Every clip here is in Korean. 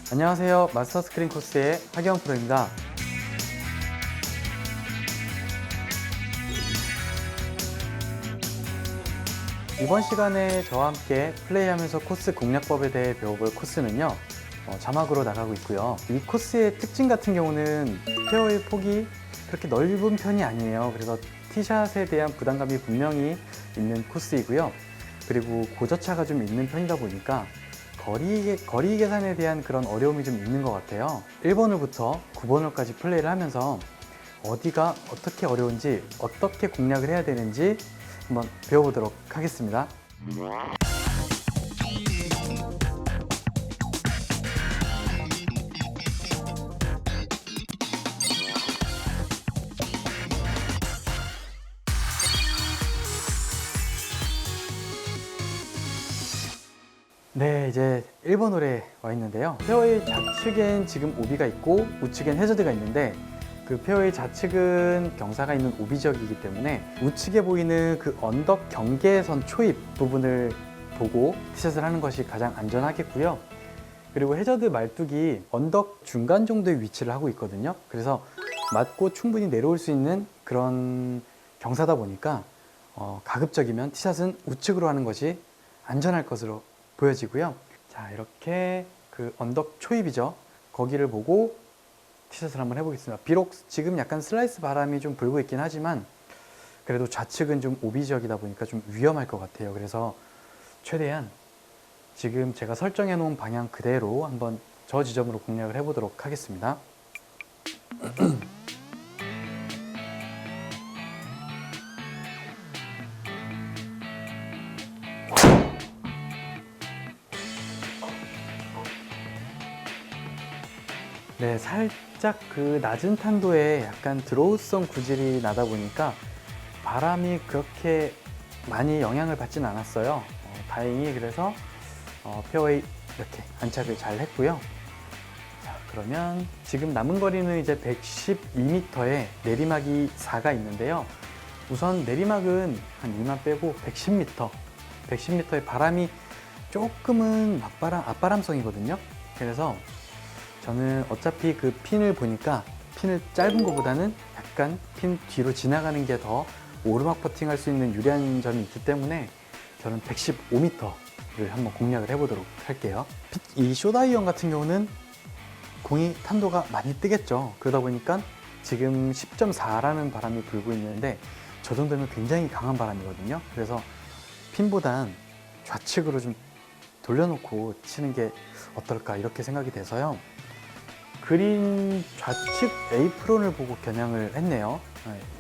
안녕하세요. 마스터 스크린 코스의 하기원 프로입니다. 이번 시간에 저와 함께 플레이하면서 코스 공략법에 대해 배워볼 코스는요, 자막으로 나가고 있고요. 이 코스의 특징 같은 경우는 페어웨이 폭이 그렇게 넓은 편이 아니에요. 그래서 티샷에 대한 부담감이 분명히 있는 코스이고요. 그리고 고저차가 좀 있는 편이다 보니까 거리 계산에 대한 그런 어려움이 좀 있는 것 같아요. 1번홀부터 9번홀까지 플레이를 하면서 어디가 어떻게 어려운지, 어떻게 공략을 해야 되는지 한번 배워보도록 하겠습니다. 네, 이제 1번 홀에 와 있는데요. 페어웨이 좌측엔 지금 오비가 있고 우측엔 해저드가 있는데, 그 페어웨이 좌측은 경사가 있는 오비 지역이기 때문에 우측에 보이는 그 언덕 경계선 초입 부분을 보고 티샷을 하는 것이 가장 안전하겠고요. 그리고 해저드 말뚝이 언덕 중간 정도의 위치를 하고 있거든요. 그래서 맞고 충분히 내려올 수 있는 그런 경사다 보니까 가급적이면 티샷은 우측으로 하는 것이 안전할 것으로 보여지고요. 자, 이렇게 그 언덕 초입이죠. 거기를 보고 티샷을 한번 해보겠습니다. 비록 지금 약간 슬라이스 바람이 좀 불고 있긴 하지만 그래도 좌측은 좀 오비 지역이다 보니까 좀 위험할 것 같아요. 그래서 최대한 지금 제가 설정해 놓은 방향 그대로 한번 저 지점으로 공략을 해보도록 하겠습니다. 네, 살짝 그 낮은 탄도에 약간 드로우성 구질이 나다 보니까 바람이 그렇게 많이 영향을 받진 않았어요. 다행히 그래서 페어웨이 이렇게 안착을 잘 했고요. 자, 그러면 지금 남은 거리는 이제 112m에 내리막이 4가 있는데요. 우선 내리막은 한 2만 빼고 110m, 110m의 바람이 조금은 앞바람성이거든요. 그래서 저는 어차피 그 핀을 보니까 핀을 짧은 것보다는 약간 핀 뒤로 지나가는 게 더 오르막 퍼팅할 수 있는 유리한 점이 있기 때문에 저는 115m를 한번 공략을 해보도록 할게요. 이 숏아이언 같은 경우는 공이 탄도가 많이 뜨겠죠. 그러다 보니까 지금 10.4라는 바람이 불고 있는데 저 정도면 굉장히 강한 바람이거든요. 그래서 핀보단 좌측으로 좀 돌려놓고 치는 게 어떨까 이렇게 생각이 돼서요. 그린 좌측 에이프론을 보고 겨냥을 했네요.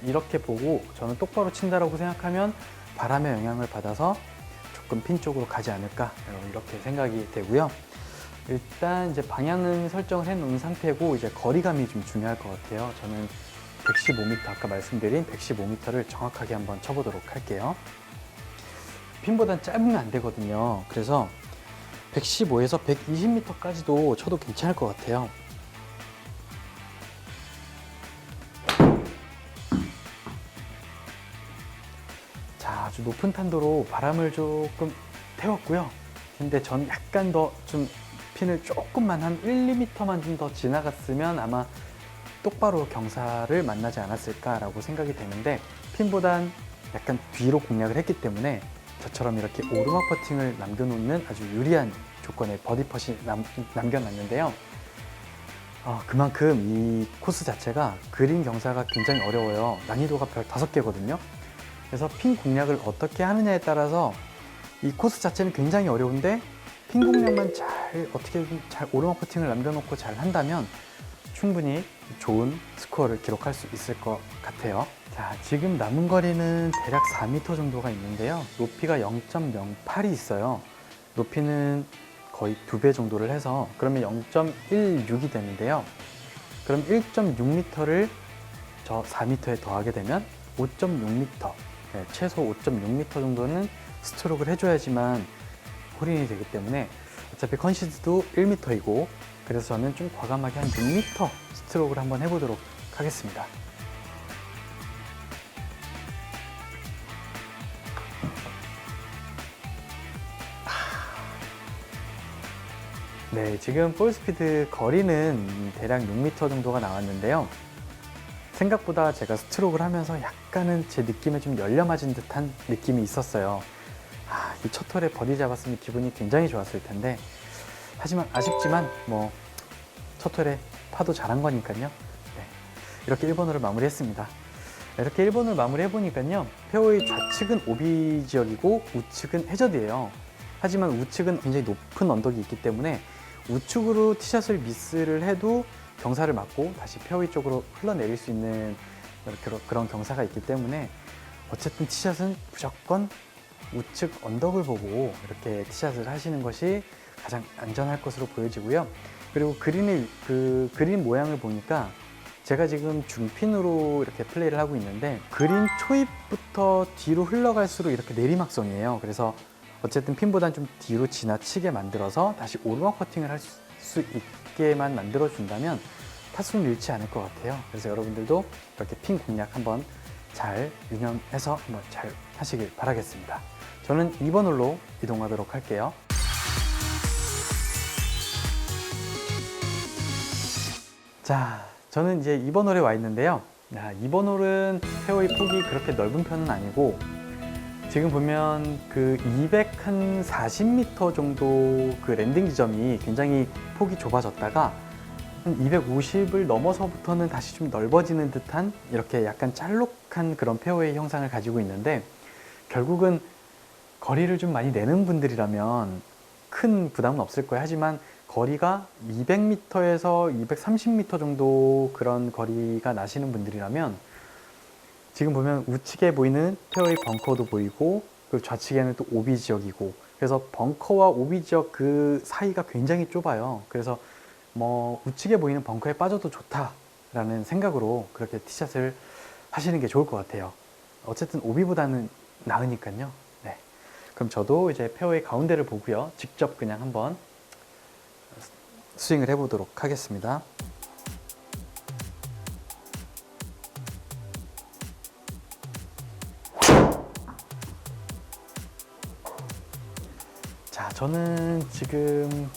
이렇게 보고 저는 똑바로 친다라고 생각하면 바람의 영향을 받아서 조금 핀 쪽으로 가지 않을까 이렇게 생각이 되고요. 일단 이제 방향은 설정을 해 놓은 상태고 이제 거리감이 좀 중요할 것 같아요. 저는 115m, 아까 말씀드린 115m를 정확하게 한번 쳐보도록 할게요. 핀보단 짧으면 안 되거든요. 그래서 115에서 120m까지도 쳐도 괜찮을 것 같아요. 아주 높은 탄도로 바람을 조금 태웠고요. 근데 전 약간 더 좀 핀을 조금만 한 1, 2m만 좀 더 지나갔으면 아마 똑바로 경사를 만나지 않았을까라고 생각이 되는데 핀보단 약간 뒤로 공략을 했기 때문에 저처럼 이렇게 오르막 퍼팅을 남겨놓는 아주 유리한 조건의 버디 펫이 남겨놨는데요. 그만큼 이 코스 자체가 그린 경사가 굉장히 어려워요. 난이도가 별 5개거든요. 그래서 핀 공략을 어떻게 하느냐에 따라서 이 코스 자체는 굉장히 어려운데 핀 공략만 어떻게 잘 오르막 퍼팅을 남겨놓고 잘 한다면 충분히 좋은 스코어를 기록할 수 있을 것 같아요. 자, 지금 남은 거리는 대략 4m 정도가 있는데요. 높이가 0.08이 있어요. 높이는 거의 2배 정도를 해서 그러면 0.16이 되는데요. 그럼 1.6m를 저 4m에 더하게 되면 5.6m, 최소 5.6m 정도는 스트로크를 해줘야지만 홀인이 되기 때문에 어차피 컨시드도 1m이고 그래서 저는 좀 과감하게 한 6m 스트로크를 한번 해보도록 하겠습니다. 네, 지금 볼 스피드 거리는 대략 6m 정도가 나왔는데요. 생각보다 제가 스트로크를 하면서 약간은 제 느낌에 좀 열려 맞은 듯한 느낌이 있었어요. 이 첫 홀에 버디 잡았으면 기분이 굉장히 좋았을 텐데, 하지만 아쉽지만 뭐 첫 홀에 파도 잘한 거니까요. 네, 이렇게 1번홀을 마무리했습니다. 이렇게 1번홀 마무리해보니까요, 페어웨이 좌측은 오비 지역이고 우측은 해저드예요. 하지만 우측은 굉장히 높은 언덕이 있기 때문에 우측으로 티샷을 미스를 해도 경사를 맞고 다시 페어웨이 쪽으로 흘러내릴 수 있는 그런 경사가 있기 때문에 어쨌든 티샷은 무조건 우측 언덕을 보고 이렇게 티샷을 하시는 것이 가장 안전할 것으로 보여지고요. 그리고 그린 모양을 보니까 제가 지금 중핀으로 이렇게 플레이를 하고 있는데, 그린 초입부터 뒤로 흘러갈수록 이렇게 내리막성이에요. 그래서 어쨌든 핀보다는 좀 뒤로 지나치게 만들어서 다시 오르막 퍼팅을 할 수 있게만 만들어 준다면 타수는 잃지 않을 것 같아요. 그래서 여러분들도 이렇게 핀 공략 한번 잘 유념해서 한번 잘 하시길 바라겠습니다. 저는 2번 홀로 이동하도록 할게요. 자, 저는 이제 2번 홀에 와 있는데요. 2번 홀은 페어웨이 폭이 그렇게 넓은 편은 아니고, 지금 보면 그 240m 정도 그 랜딩 지점이 굉장히 폭이 좁아졌다가 250을 넘어서부터는 다시 좀 넓어지는 듯한 이렇게 약간 짤록한 그런 페어웨이 형상을 가지고 있는데, 결국은 거리를 좀 많이 내는 분들이라면 큰 부담은 없을 거예요. 하지만 거리가 200m에서 230m 정도 그런 거리가 나시는 분들이라면, 지금 보면 우측에 보이는 페어웨이 벙커도 보이고, 그리고 좌측에는 또 오비 지역이고, 그래서 벙커와 오비 지역 그 사이가 굉장히 좁아요. 그래서 뭐 우측에 보이는 벙커에 빠져도 좋다라는 생각으로 그렇게 티샷을 하시는 게 좋을 것 같아요. 어쨌든 오비보다는 나으니까요. 네. 그럼 저도 이제 페어웨이 가운데를 보고요, 직접 그냥 한번 스윙을 해보도록 하겠습니다. 자, 저는 지금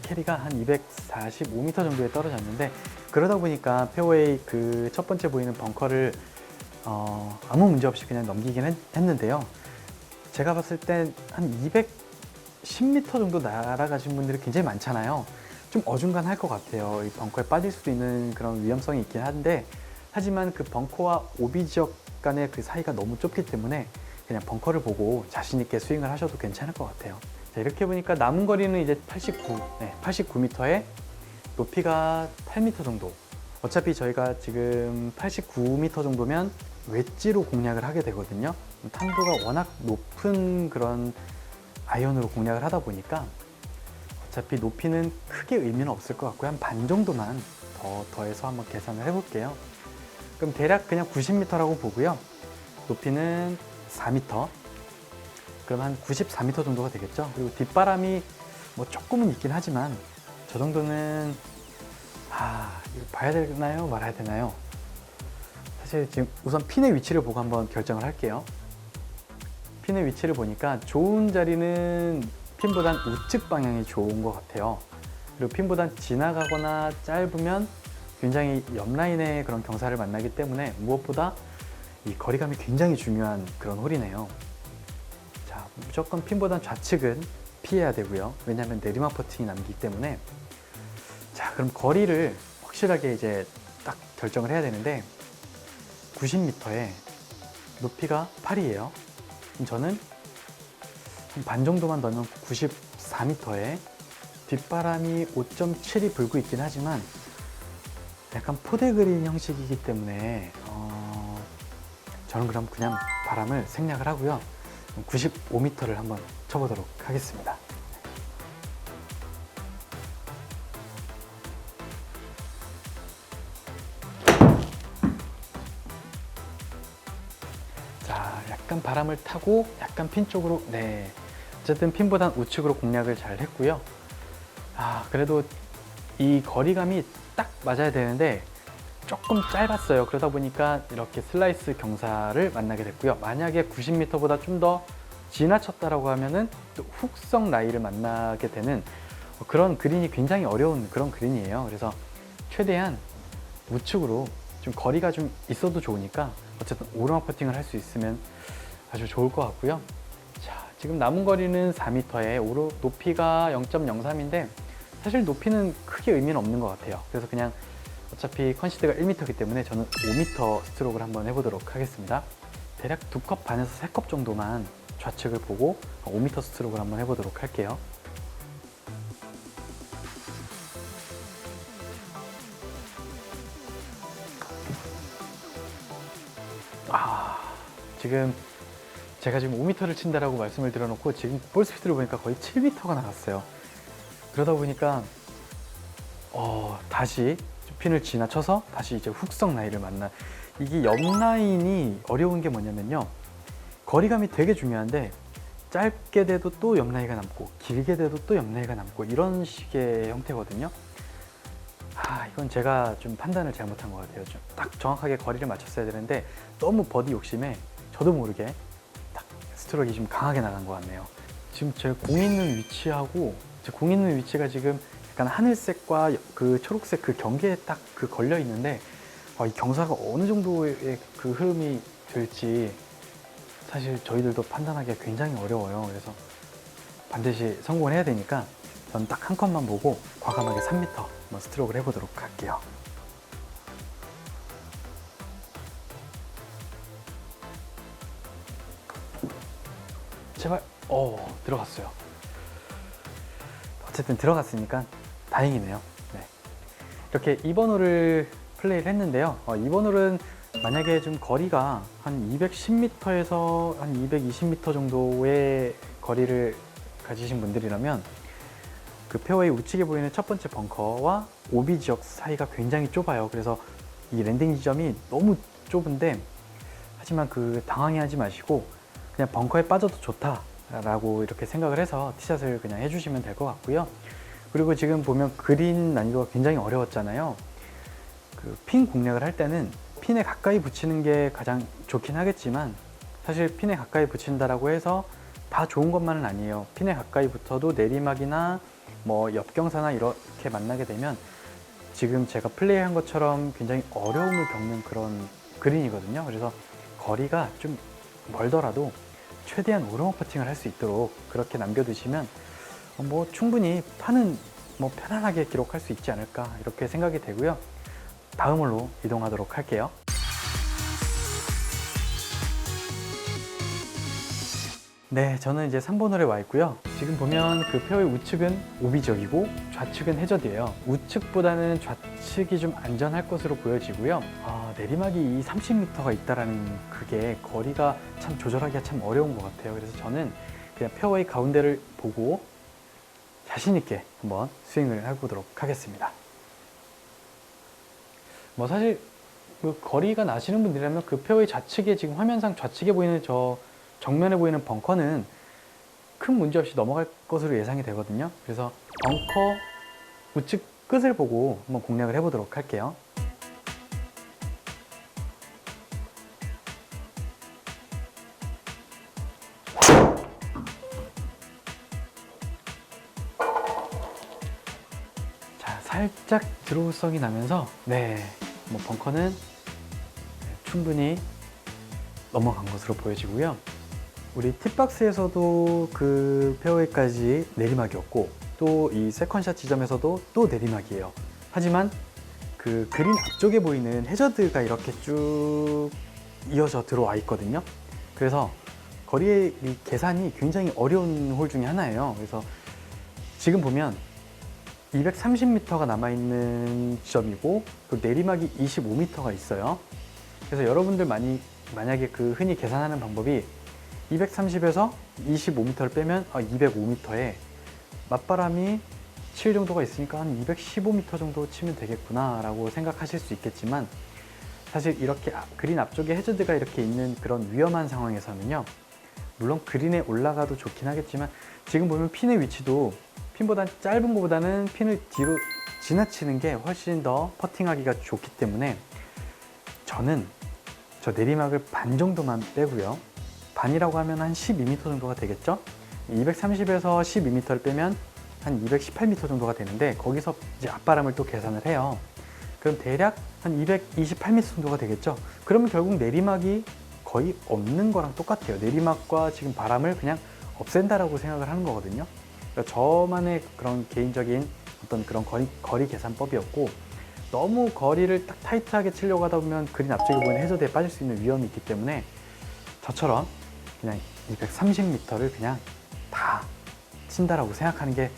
캐리가 한 245m 정도에 떨어졌는데, 그러다 보니까 페어웨이 그 첫 번째 보이는 벙커를 아무 문제 없이 그냥 넘기긴 했는데요. 제가 봤을 땐 한 210m 정도 날아가신 분들이 굉장히 많잖아요. 좀 어중간할 것 같아요. 이 벙커에 빠질 수도 있는 그런 위험성이 있긴 한데, 하지만 그 벙커와 오비 지역 간의 그 사이가 너무 좁기 때문에 그냥 벙커를 보고 자신 있게 스윙을 하셔도 괜찮을 것 같아요. 자, 이렇게 보니까 남은 거리는 이제 89m에 높이가 8m 정도. 어차피 저희가 지금 89m 정도면 웨지로 공략을 하게 되거든요. 탄도가 워낙 높은 그런 아이언으로 공략을 하다 보니까 어차피 높이는 크게 의미는 없을 것 같고요. 한 반 정도만 더해서 한번 계산을 해볼게요. 그럼 대략 그냥 90m라고 보고요. 높이는 4m. 그럼 한 94m 정도가 되겠죠. 그리고 뒷바람이 뭐 조금은 있긴 하지만 저 정도는 이거 봐야 되나요? 말아야 되나요? 사실 지금 우선 핀의 위치를 보고 한번 결정을 할게요. 핀의 위치를 보니까 좋은 자리는 핀보단 우측 방향이 좋은 것 같아요. 그리고 핀보단 지나가거나 짧으면 굉장히 옆라인의 그런 경사를 만나기 때문에 무엇보다 이 거리감이 굉장히 중요한 그런 홀이네요. 자, 무조건 핀보단 좌측은 피해야 되고요. 왜냐하면 내리막 퍼팅이 남기 때문에. 자, 그럼 거리를 확실하게 이제 딱 결정을 해야 되는데, 90m에 높이가 8이에요. 그럼 저는 한 반 정도만 넣으면 94m에 뒷바람이 5.7이 불고 있긴 하지만 약간 포대 그린 형식이기 때문에 저는 그럼 그냥 바람을 생략을 하고요. 95m를 한번 쳐보도록 하겠습니다. 자, 약간 바람을 타고 약간 핀 쪽으로, 네, 어쨌든 핀보단 우측으로 공략을 잘 했고요. 그래도 이 거리감이 딱 맞아야 되는데 조금 짧았어요. 그러다 보니까 이렇게 슬라이스 경사를 만나게 됐고요. 만약에 90m보다 좀 더 지나쳤다라고 하면은 또 훅성 라이를 만나게 되는 그런 그린이 굉장히 어려운 그런 그린이에요. 그래서 최대한 우측으로 좀 거리가 좀 있어도 좋으니까 어쨌든 오르막 퍼팅을 할 수 있으면 아주 좋을 것 같고요. 자, 지금 남은 거리는 4m에 높이가 0.03인데 사실 높이는 크게 의미는 없는 것 같아요. 그래서 그냥 어차피 컨시드가 1m이기 때문에 저는 5m 스트로크를 한번 해보도록 하겠습니다. 대략 2컵 반에서 3컵 정도만 좌측을 보고 5m 스트로크를 한번 해보도록 할게요. 지금 제가 지금 5m를 친다라고 말씀을 드려놓고 지금 볼 스피드를 보니까 거의 7m가 나갔어요. 그러다 보니까 다시 핀을 지나쳐서 다시 이제 훅성 라인을 만나. 이게 옆 라인이 어려운 게 뭐냐면요, 거리감이 되게 중요한데 짧게 돼도 또 옆 라인가 남고 길게 돼도 또 옆 라인가 남고 이런 식의 형태거든요. 이건 제가 좀 판단을 잘못한 것 같아요. 좀 딱 정확하게 거리를 맞췄어야 되는데 너무 버디 욕심에 저도 모르게 딱 스트로크가 좀 강하게 나간 것 같네요. 지금 제 공 있는 위치하고 제 공 있는 위치가 지금 약간 하늘색과 그 초록색 그 경계에 딱 그 걸려 있는데 이 경사가 어느 정도의 그 흐름이 될지 사실 저희들도 판단하기가 굉장히 어려워요. 그래서 반드시 성공을 해야 되니까 저는 딱 한 컷만 보고 과감하게 3m 한번 스트로크를 해보도록 할게요. 제발, 들어갔어요. 어쨌든 들어갔으니까 다행이네요. 네. 이렇게 2번 홀을 플레이를 했는데요. 2번 홀은 만약에 좀 거리가 한 210m에서 한 220m 정도의 거리를 가지신 분들이라면 그 페어웨이 우측에 보이는 첫 번째 벙커와 오비 지역 사이가 굉장히 좁아요. 그래서 이 랜딩 지점이 너무 좁은데 하지만 그 당황해하지 마시고 그냥 벙커에 빠져도 좋다라고 이렇게 생각을 해서 티샷을 그냥 해주시면 될 것 같고요. 그리고 지금 보면 그린 난이도가 굉장히 어려웠잖아요. 그 핀 공략을 할 때는 핀에 가까이 붙이는 게 가장 좋긴 하겠지만 사실 핀에 가까이 붙인다라고 해서 다 좋은 것만은 아니에요. 핀에 가까이 붙어도 내리막이나 뭐 옆경사나 이렇게 만나게 되면 지금 제가 플레이한 것처럼 굉장히 어려움을 겪는 그런 그린이거든요. 그래서 거리가 좀 멀더라도 최대한 오르막 퍼팅을 할 수 있도록 그렇게 남겨두시면 뭐 충분히 파는 뭐 편안하게 기록할 수 있지 않을까 이렇게 생각이 되고요. 다음 홀로 이동하도록 할게요. 네, 저는 이제 3번 홀에 와 있고요. 지금 보면 그 페어웨이 우측은 오비 지역이고 좌측은 해저드예요. 우측보다는 좌측이 좀 안전할 것으로 보여지고요. 내리막이 30m가 있다라는 그게 거리가 참 조절하기가 참 어려운 것 같아요. 그래서 저는 그냥 페어웨이 가운데를 보고 자신 있게 한번 스윙을 해보도록 하겠습니다. 뭐 사실 그 거리가 나시는 분들이라면 그 페어웨이 좌측에 지금 화면상 좌측에 보이는 저 정면에 보이는 벙커는 큰 문제 없이 넘어갈 것으로 예상이 되거든요. 그래서 벙커 우측 끝을 보고 한번 공략을 해보도록 할게요. 자, 살짝 드로우성이 나면서 뭐 벙커는 충분히 넘어간 것으로 보여지고요. 우리 팁박스에서도 그 페어웨이까지 내리막이었고 또 이 세컨샷 지점에서도 또 내리막이에요. 하지만 그 그린 앞쪽에 보이는 해저드가 이렇게 쭉 이어져 들어와 있거든요. 그래서 거리의 이 계산이 굉장히 어려운 홀 중에 하나예요. 그래서 지금 보면 230m가 남아있는 지점이고 또 내리막이 25m가 있어요. 그래서 여러분들 만약에 그 흔히 계산하는 방법이 230에서 25m를 빼면 205m에 맞바람이 7 정도가 있으니까 한 215m 정도 치면 되겠구나 라고 생각하실 수 있겠지만 사실 이렇게 그린 앞쪽에 해저드가 이렇게 있는 그런 위험한 상황에서는요, 물론 그린에 올라가도 좋긴 하겠지만 지금 보면 핀의 위치도 핀보다 짧은 것보다는 핀을 뒤로 지나치는 게 훨씬 더 퍼팅하기가 좋기 때문에 저는 저 내리막을 반 정도만 빼고요. 반이라고 하면 한 12m 정도가 되겠죠? 230에서 12m를 빼면 한 218m 정도가 되는데 거기서 이제 앞바람을 또 계산을 해요. 그럼 대략 한 228m 정도가 되겠죠. 그러면 결국 내리막이 거의 없는 거랑 똑같아요. 내리막과 지금 바람을 그냥 없앤다라고 생각을 하는 거거든요. 그러니까 저만의 그런 개인적인 어떤 그런 거리 계산법이었고, 너무 거리를 딱 타이트하게 치려고 하다 보면 그린 앞쪽에 보이는 해저대에 빠질 수 있는 위험이 있기 때문에 저처럼 그냥 230m를 그냥 다 친다라고 생각하는 게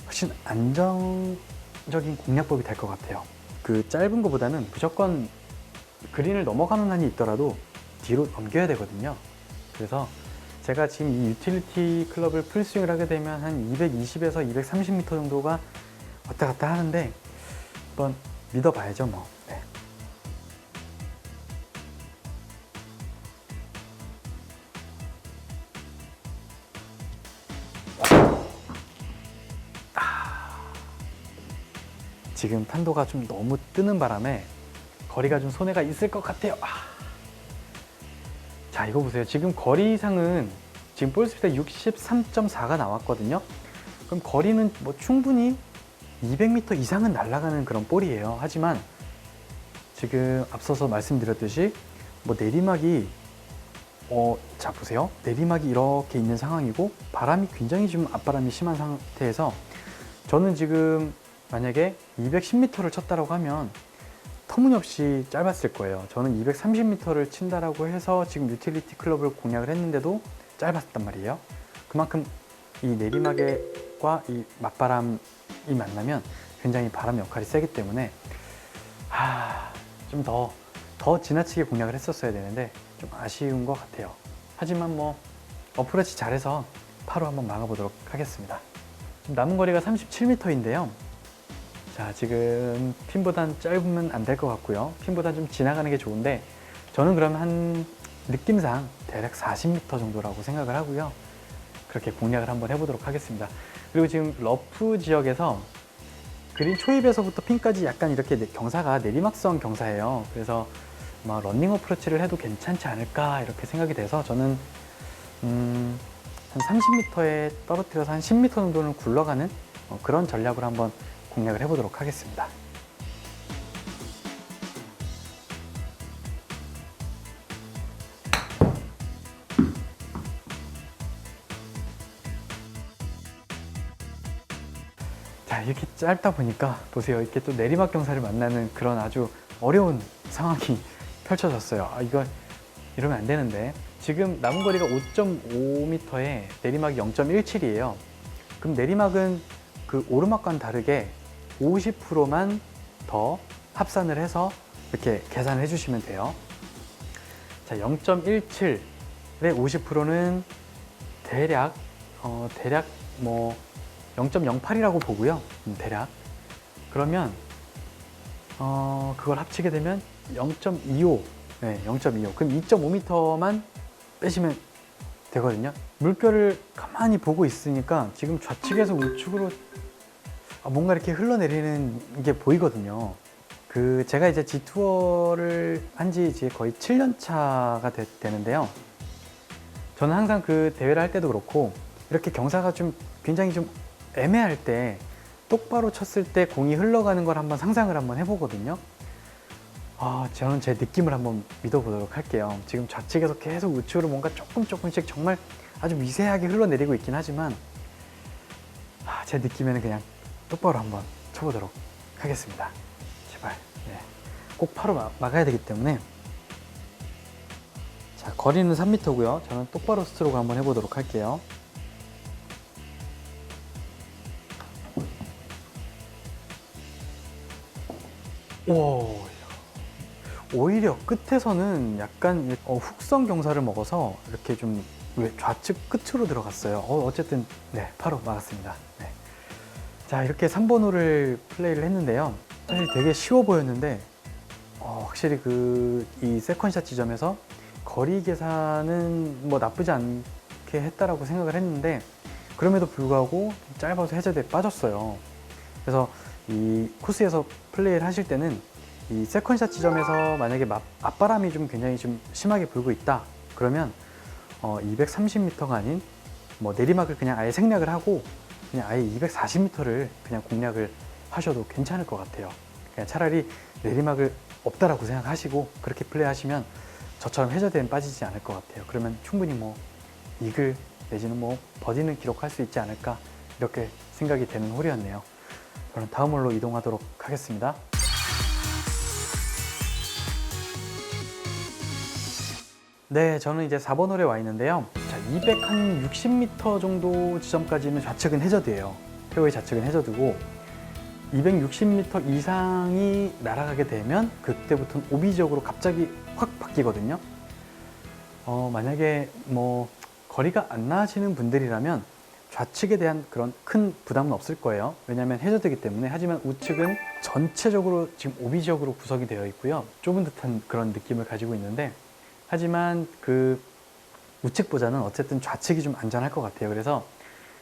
훨씬 안정적인 공략법이 될 것 같아요. 그 짧은 것보다는 무조건 그린을 넘어가는 한이 있더라도 뒤로 넘겨야 되거든요. 그래서 제가 지금 이 유틸리티 클럽을 풀스윙을 하게 되면 한 220에서 230m 정도가 왔다 갔다 하는데 한번 믿어봐야죠 뭐. 네. 지금 탄도가 좀 너무 뜨는 바람에 거리가 좀 손해가 있을 것 같아요. 자, 이거 보세요. 지금 거리상은 지금 볼스피드 63.4가 나왔거든요. 그럼 거리는 뭐 충분히 200m 이상은 날아가는 그런 볼이에요. 하지만 지금 앞서서 말씀드렸듯이 뭐 내리막이 자 보세요. 내리막이 이렇게 있는 상황이고 바람이 굉장히 좀 앞바람이 심한 상태에서 저는 지금 만약에 210m를 쳤다라고 하면 터무니없이 짧았을 거예요. 저는 230m를 친다라고 해서 지금 유틸리티 클럽을 공략을 했는데도 짧았단 말이에요. 그만큼 이 내리막과 이 맞바람이 만나면 굉장히 바람 역할이 세기 때문에 좀 더 지나치게 공략을 했었어야 되는데 좀 아쉬운 것 같아요. 하지만 뭐 어프로치 잘해서 파로 한번 막아보도록 하겠습니다. 지금 남은 거리가 37m인데요. 자, 지금 핀보단 짧으면 안 될 것 같고요. 핀보다 좀 지나가는 게 좋은데 저는 그러면 한 느낌상 대략 40m 정도라고 생각을 하고요. 그렇게 공략을 한번 해보도록 하겠습니다. 그리고 지금 러프 지역에서 그린 초입에서부터 핀까지 약간 이렇게 경사가 내리막성 경사예요. 그래서 아마 러닝 어프로치를 해도 괜찮지 않을까 이렇게 생각이 돼서 저는 한 30m에 떨어뜨려서 한 10m 정도는 굴러가는 그런 전략으로 한번 공략을 해보도록 하겠습니다. 자, 이렇게 짧다 보니까 보세요. 이렇게 또 내리막 경사를 만나는 그런 아주 어려운 상황이 펼쳐졌어요. 이거 이러면 안 되는데. 지금 남은 거리가 5.5m에 내리막이 0.17이에요. 그럼 내리막은 그 오르막과는 다르게 50%만 더 합산을 해서 이렇게 계산을 해주시면 돼요. 자, 0.17의 50%는 대략 뭐 0.08이라고 보고요. 대략. 그러면 그걸 합치게 되면 0.25. 네, 0.25. 그럼 2.5m만 빼시면 되거든요. 물결을 가만히 보고 있으니까 지금 좌측에서 우측으로 뭔가 이렇게 흘러내리는 게 보이거든요. 제가 이제 G투어를 한 지 이제 거의 7년 차가 되는데요. 저는 항상 그 대회를 할 때도 그렇고 이렇게 경사가 좀 굉장히 좀 애매할 때 똑바로 쳤을 때 공이 흘러가는 걸 한번 상상을 한번 해보거든요. 저는 제 느낌을 한번 믿어보도록 할게요. 지금 좌측에서 계속 우측으로 뭔가 조금씩 정말 아주 미세하게 흘러내리고 있긴 하지만 제 느낌에는 그냥 똑바로 한번 쳐보도록 하겠습니다. 제발. 네. 꼭 파로 막아야 되기 때문에. 자, 거리는 3m고요. 저는 똑바로 스트로크 한번 해보도록 할게요. 오히려 끝에서는 약간 훅성 경사를 먹어서 이렇게 좀 좌측 끝으로 들어갔어요. 어쨌든 네, 바로 막았습니다. 네. 자, 이렇게 3번 홀을 플레이를 했는데요. 사실 되게 쉬워 보였는데 확실히 이 세컨샷 지점에서 거리 계산은 뭐 나쁘지 않게 했다라고 생각을 했는데 그럼에도 불구하고 짧아서 해저대에 빠졌어요. 그래서 이 코스에서 플레이를 하실 때는 이 세컨샷 지점에서 만약에 앞바람이 좀 굉장히 좀 심하게 불고 있다 그러면 230m가 아닌 뭐 내리막을 그냥 아예 생략을 하고 그냥 아예 240m를 그냥 공략을 하셔도 괜찮을 것 같아요. 그냥 차라리 내리막을 없다라고 생각하시고 그렇게 플레이하시면 저처럼 해저드엔 빠지지 않을 것 같아요. 그러면 충분히 뭐 이글 내지는 뭐 버디는 기록할 수 있지 않을까 이렇게 생각이 되는 홀이었네요. 저는 다음 홀로 이동하도록 하겠습니다. 네, 저는 이제 4번 홀에 와 있는데요. 자, 260m 정도 지점까지는 좌측은 해저드예요. 페어웨이 좌측은 해저드고 260m 이상이 날아가게 되면 그때부터는 오비적으로 갑자기 확 바뀌거든요. 만약에 뭐 거리가 안 나시는 분들이라면 좌측에 대한 그런 큰 부담은 없을 거예요. 왜냐하면 해저드이기 때문에. 하지만 우측은 전체적으로 지금 오비적으로 구성이 되어 있고요. 좁은 듯한 그런 느낌을 가지고 있는데, 하지만 그 우측보다는 어쨌든 좌측이 좀 안전할 것 같아요. 그래서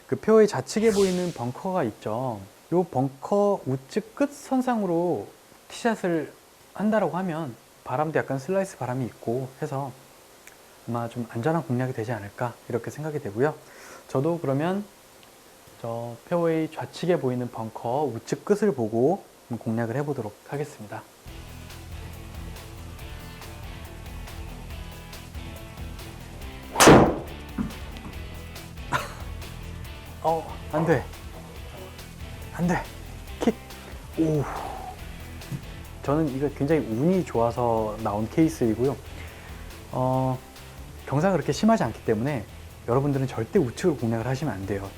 그 페어웨이 좌측에 보이는 벙커가 있죠. 이 벙커 우측 끝 선상으로 티샷을 한다라고 하면 바람도 약간 슬라이스 바람이 있고 해서 아마 좀 안전한 공략이 되지 않을까 이렇게 생각이 되고요. 저도 그러면 저 페어웨이 좌측에 보이는 벙커 우측 끝을 보고 공략을 해보도록 하겠습니다. 안 돼. 안 돼. 킥. 오. 저는 이거 굉장히 운이 좋아서 나온 케이스이고요. 경사가 그렇게 심하지 않기 때문에 여러분들은 절대 우측으로 공략을 하시면 안 돼요.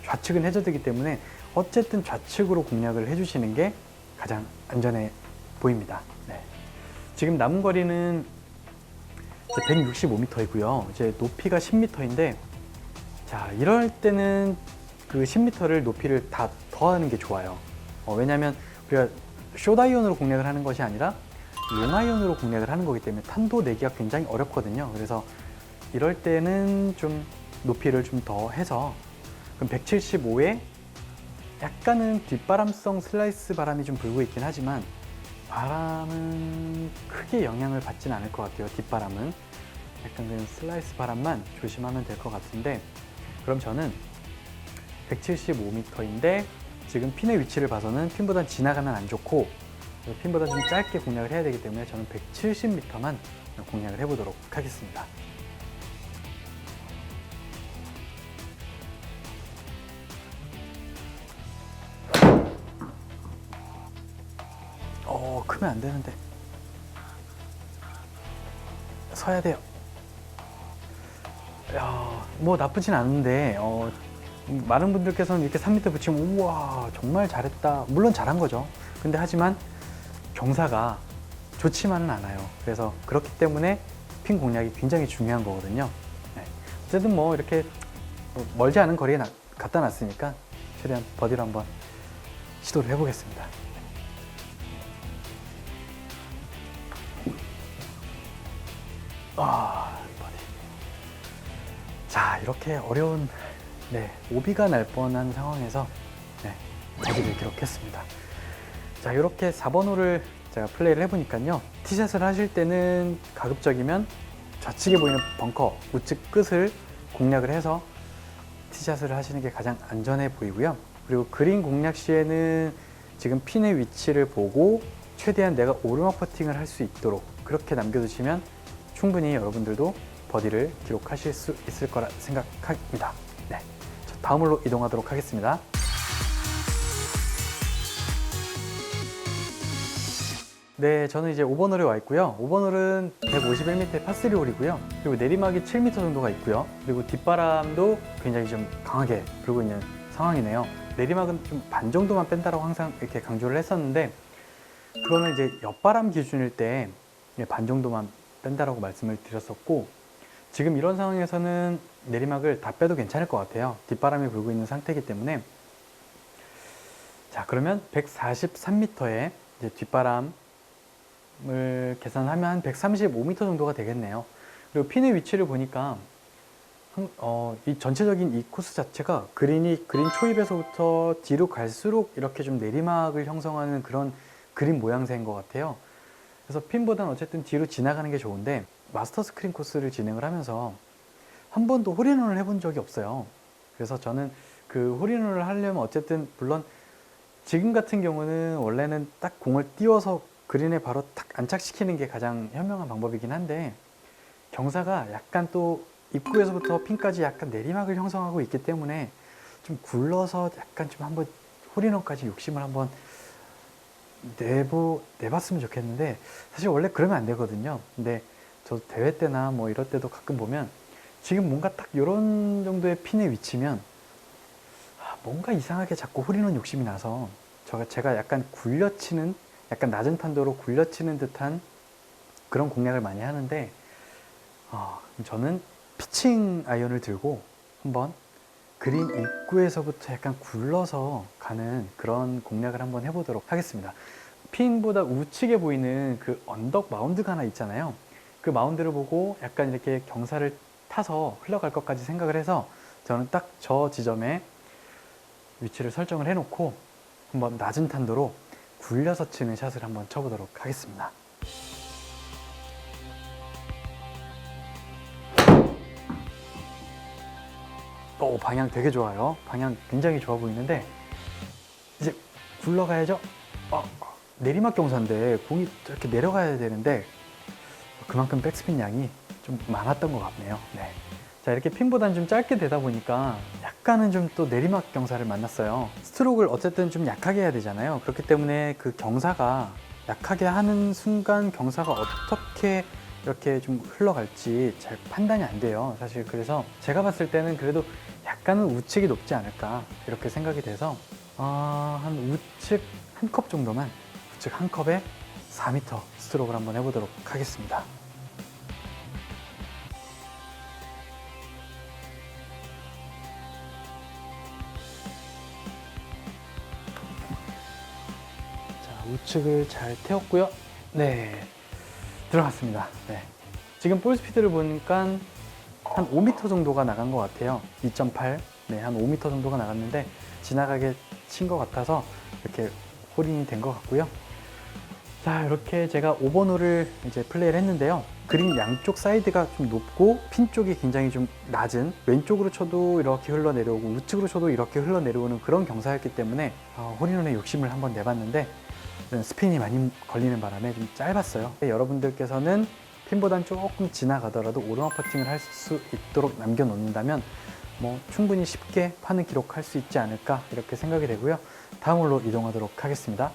좌측은 해저드이기 때문에 어쨌든 좌측으로 공략을 해주시는 게 가장 안전해 보입니다. 네. 지금 남은 거리는 165m이고요. 이제 높이가 10m인데, 자, 이럴 때는 그 10m를 높이를 다 더하는 게 좋아요. 왜냐하면 우리가 숏아이언으로 공략을 하는 것이 아니라 롱아이언으로 공략을 하는 거기 때문에 탄도 내기가 굉장히 어렵거든요. 그래서 이럴 때는 좀 높이를 좀 더 해서, 그럼 175에 약간은 뒷바람성 슬라이스 바람이 좀 불고 있긴 하지만 바람은 크게 영향을 받지는 않을 것 같아요. 뒷바람은 약간 그냥 슬라이스 바람만 조심하면 될 것 같은데, 그럼 저는 175m인데 지금 핀의 위치를 봐서는 핀보다 지나가면 안 좋고 핀보다 좀 짧게 공략을 해야 되기 때문에 저는 170m만 공략을 해보도록 하겠습니다. 크면 안 되는데. 서야 돼요. 야, 뭐 나쁘진 않은데 많은 분들께서는 이렇게 3m 붙이면 우와 정말 잘했다, 물론 잘한 거죠. 근데 하지만 경사가 좋지만은 않아요. 그래서 그렇기 때문에 핀 공략이 굉장히 중요한 거거든요. 네. 어쨌든 뭐 이렇게 멀지 않은 거리에 갖다 놨으니까 최대한 버디로 한번 시도를 해보겠습니다. 버디. 자, 이렇게 어려운 오비가 날 뻔한 상황에서 버디를 기록했습니다. 자, 이렇게 4번 홀을 제가 플레이를 해보니까요, 티샷을 하실 때는 가급적이면 좌측에 보이는 벙커 우측 끝을 공략을 해서 티샷을 하시는 게 가장 안전해 보이고요. 그리고 그린 공략 시에는 지금 핀의 위치를 보고 최대한 내가 오르막 퍼팅을 할 수 있도록 그렇게 남겨두시면 충분히 여러분들도 버디를 기록하실 수 있을 거라 생각합니다. 네, 다음 홀로 이동하도록 하겠습니다. 네, 저는 이제 5번 홀에 와 있고요. 5번 홀은 151m의 파3 홀이고요. 그리고 내리막이 7m 정도가 있고요. 그리고 뒷바람도 굉장히 좀 강하게 불고 있는 상황이네요. 내리막은 좀 반 정도만 뺀다라고 항상 이렇게 강조를 했었는데, 그거는 이제 옆바람 기준일 때 반 정도만 뺀다라고 말씀을 드렸었고, 지금 이런 상황에서는 내리막을 다 빼도 괜찮을 것 같아요. 뒷바람이 불고 있는 상태이기 때문에. 자, 그러면 143m의 이제 뒷바람을 계산하면 한 135m 정도가 되겠네요. 그리고 핀의 위치를 보니까 이 전체적인 이 코스 자체가 그린 초입에서부터 뒤로 갈수록 이렇게 좀 내리막을 형성하는 그런 그린 모양새인 것 같아요. 그래서 핀보다는 어쨌든 뒤로 지나가는 게 좋은데, 마스터스 크림 코스를 진행을 하면서 한 번도 홀인원을 해본 적이 없어요. 그래서 저는 그 홀인원을 하려면 어쨌든 물론 지금 같은 경우는 원래는 딱 공을 띄워서 그린에 바로 딱 안착시키는 게 가장 현명한 방법이긴 한데 경사가 약간 또 입구에서부터 핀까지 약간 내리막을 형성하고 있기 때문에 좀 굴러서 약간 좀 한번 홀인원까지 욕심을 한번 내봤으면 좋겠는데 사실 원래 그러면 안 되거든요. 근데 저 대회 때나 뭐 이럴 때도 가끔 보면 지금 뭔가 딱 이런 정도의 핀의 위치면 뭔가 이상하게 자꾸 홀인원 욕심이 나서 제가 약간 굴려치는 약간 낮은 탄도로 굴려치는 듯한 그런 공략을 많이 하는데 저는 피칭 아이언을 들고 한번 그린 입구에서부터 약간 굴러서 가는 그런 공략을 한번 해보도록 하겠습니다. 핀보다 우측에 보이는 그 언덕 마운드가 하나 있잖아요. 그 마운드를 보고 약간 이렇게 경사를 타서 흘러갈 것까지 생각을 해서 저는 딱 저 지점에 위치를 설정을 해놓고 한번 낮은 탄도로 굴려서 치는 샷을 한번 쳐보도록 하겠습니다. 오, 방향 되게 좋아요. 방향 굉장히 좋아 보이는데 이제 굴러가야죠. 내리막 경사인데 공이 이렇게 내려가야 되는데 그만큼 백스핀 양이 좀 많았던 것 같네요. 네. 자, 이렇게 핀보다는 좀 짧게 되다 보니까 약간은 좀 또 내리막 경사를 만났어요. 스트로크를 어쨌든 좀 약하게 해야 되잖아요. 그렇기 때문에 그 경사가 약하게 하는 순간 경사가 어떻게 이렇게 좀 흘러갈지 잘 판단이 안 돼요. 사실 그래서 제가 봤을 때는 그래도 약간은 우측이 높지 않을까 이렇게 생각이 돼서 한 우측 한 컵 정도만 우측 한 컵에 4m 스트로크를 한번 해보도록 하겠습니다. 자, 우측을 잘 태웠고요. 네, 들어갔습니다. 네. 지금 볼 스피드를 보니까 한 5m 정도가 나간 것 같아요. 2.8. 네, 한 5m 정도가 나갔는데 지나가게 친 것 같아서 이렇게 홀인이 된 것 같고요. 자, 이렇게 제가 5번 홀을 이제 플레이를 했는데요. 그린 양쪽 사이드가 좀 높고 핀 쪽이 굉장히 좀 낮은, 왼쪽으로 쳐도 이렇게 흘러내려오고 우측으로 쳐도 이렇게 흘러내려오는 그런 경사였기 때문에 홀인원의 욕심을 한번 내봤는데 스핀이 많이 걸리는 바람에 좀 짧았어요. 여러분들께서는 핀보단 조금 지나가더라도 오르막 퍼팅을 할 수 있도록 남겨놓는다면 뭐 충분히 쉽게 파는 기록할 수 있지 않을까 이렇게 생각이 되고요. 다음 홀로 이동하도록 하겠습니다.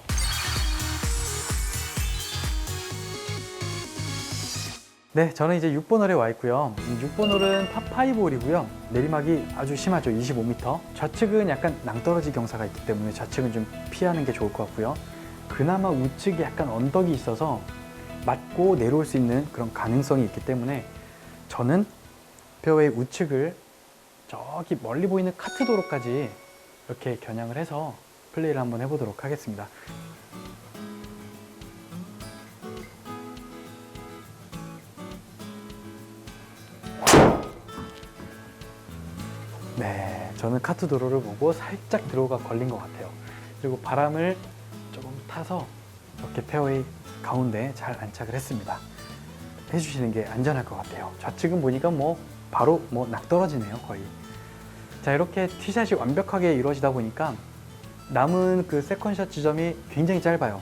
네, 저는 이제 6번 홀에 와 있고요. 6번 홀은 파5 홀이고요. 내리막이 아주 심하죠. 25m. 좌측은 약간 낭떠러지 경사가 있기 때문에 좌측은 좀 피하는 게 좋을 것 같고요. 그나마 우측에 약간 언덕이 있어서 맞고 내려올 수 있는 그런 가능성이 있기 때문에 저는 페어웨이 우측을 저기 멀리 보이는 카트 도로까지 이렇게 겨냥을 해서 플레이를 한번 해보도록 하겠습니다. 네, 저는 카트 도로를 보고 살짝 드로우가 걸린 것 같아요. 그리고 바람을 조금 타서 이렇게 페어웨이 가운데 잘 안착을 했습니다. 해주시는 게 안전할 것 같아요. 좌측은 보니까 바로 낙떨어지네요, 거의. 자, 이렇게 티샷이 완벽하게 이루어지다 보니까 남은 그 세컨샷 지점이 굉장히 짧아요.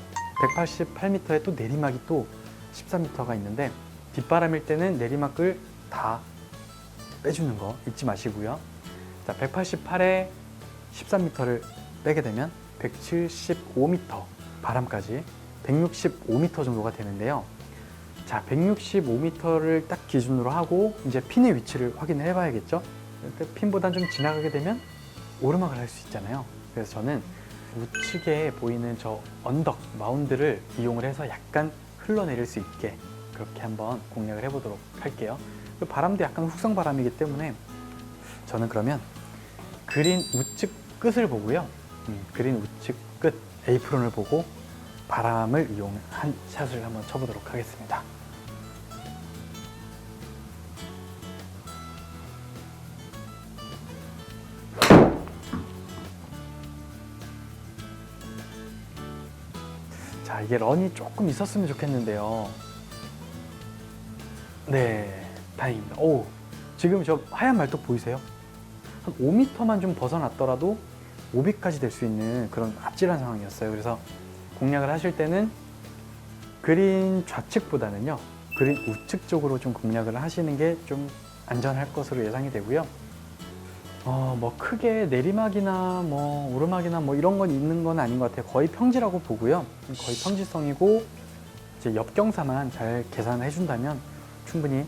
188m에 또 내리막이 또 14m가 있는데 뒷바람일 때는 내리막을 다 빼주는 거 잊지 마시고요. 자, 188에 13m를 빼게 되면 175m 바람까지 165m 정도가 되는데요. 자, 165m를 딱 기준으로 하고 이제 핀의 위치를 확인을 해봐야겠죠. 핀보다 좀 지나가게 되면 오르막을 할 수 있잖아요. 그래서 저는 우측에 보이는 저 언덕 마운드를 이용을 해서 약간 흘러내릴 수 있게 그렇게 한번 공략을 해보도록 할게요. 바람도 약간 훅성 바람이기 때문에 저는 그러면 그린 우측 끝을 보고요. 그린 우측 끝 에이프론을 보고 바람을 이용한 샷을 한번 쳐보도록 하겠습니다. 자, 이게 런이 조금 있었으면 좋겠는데요. 네, 다행입니다. 오, 지금 저 하얀 말뚝 보이세요? 한 5m만 좀 벗어났더라도 오비까지 될 수 있는 그런 아찔한 상황이었어요. 그래서 공략을 하실 때는 그린 좌측보다는요, 그린 우측 쪽으로 좀 공략을 하시는 게 좀 안전할 것으로 예상이 되고요. 뭐 크게 내리막이나 뭐 오르막이나 뭐 이런 건 있는 건 아닌 것 같아요. 거의 평지라고 보고요. 거의 평지성이고 이제 옆경사만 잘 계산해 준다면 충분히